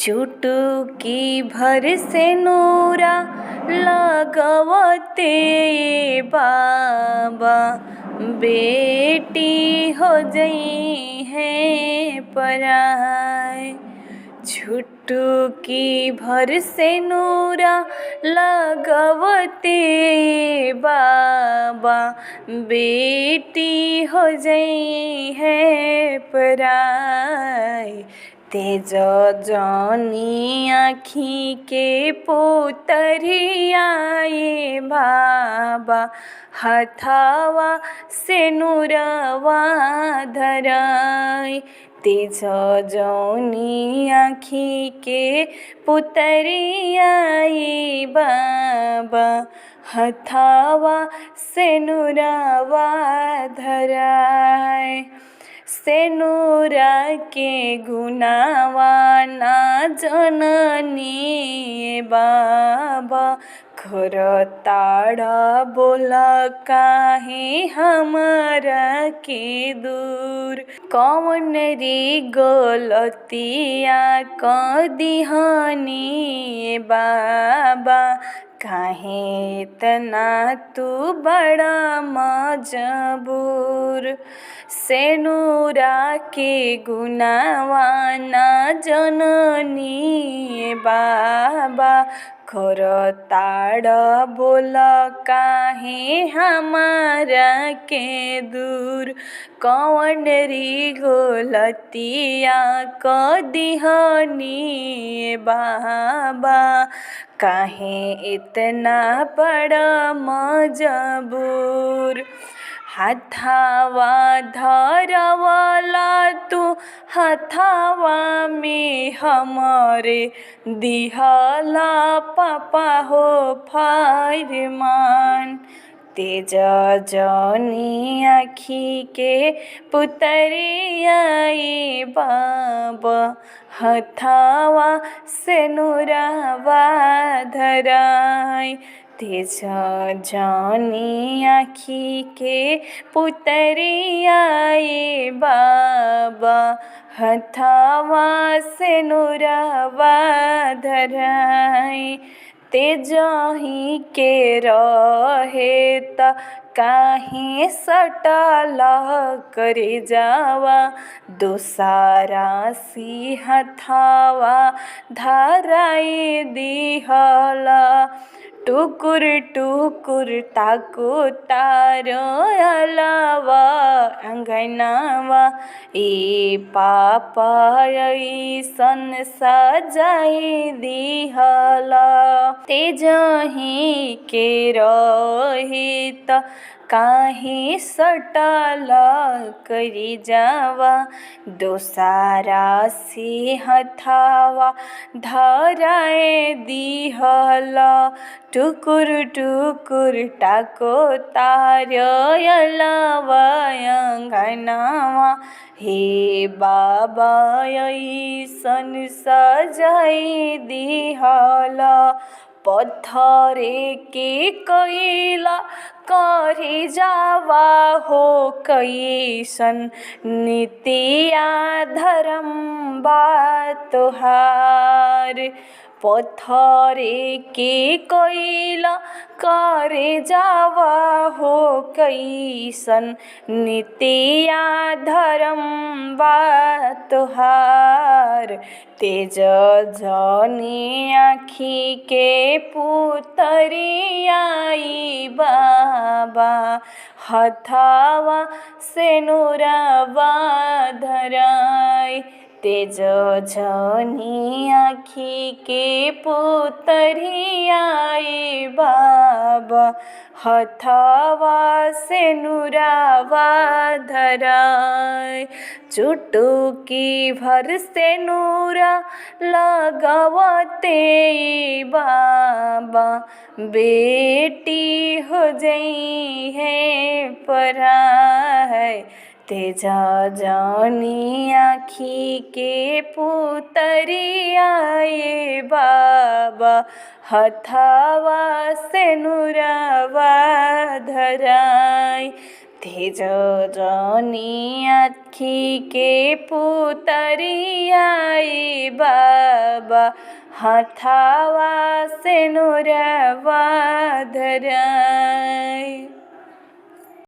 चुटकी भर से नूरा लगवते बाबा बेटी हो जई है पराय। चुटकी भर से नूरा लगवते बाबा बेटी हो जई है पराय। तेज जानी आँखी के पुतरियाए बाबा हथावा से नूरवा धराय। तेज जानी आँखी के पुतरियाए बाबा हथावा से नूरवा धराय। सेनुरा के गुनावा ना जननी बाबा खरताड़ा बोला काहे हमरा के दूर। कौन री गलतिया क दिहनी बाबा काहे इतना तू बड़ा मजबूर। सेनुरा के गुनावा ना जननी बाबा खरताड़ा बोला काहे हमारा के दूर। कौन री गलतिया क दिहनी बाबा काहे इतना बड़ा मजबूर। हथावा धरवाला तू हथावा में हमारे दिहला पापा हो फरमान। तेज जानी आँखी के पुतरियाए बाबा हथावा से नूरवा धराय। तेज जानी आँखी के पुतरियाए बाबा हथावा से नूरवा धराय। तेजही के रहे त काहे सटला करे जावा दोसारा सी हथावा धराई दिहला। टुकुर टुकुर ताको तारो अलावा अंगनावा ए पापा ऐसन सजाई दिहला। तेजही के रहे त काहे सटला करी जावा दोसारा से हथावा धराए दिहला। टुकुर टुकुर टाको तारयलावा अंगनावा हे बाबा ऐसन सजाई दिहला। पत्थरे के कैला करे जावा हो कैसन नीतिया धर्म बा तोहार। पत्थरे के कैला करे जावा हो कैसन नीतिया धर्म बा तोहार। तेज जानी आँखी के पुतरियाई बाबा हथावा से नूरवा धराय। तेज जानी आँखी के पुतरियाई बाबा हथावा से नूरवा धराय। चुटकी भर से नूरा लगवते बाबा बेटी हो जई है पराय। तेज जानी आँखी के पुतरियाए बाबा हथावा से नूरवा धराय। तेज जानी आखी के पुतरियाए बाबा हाथावा से नुरवा धराए।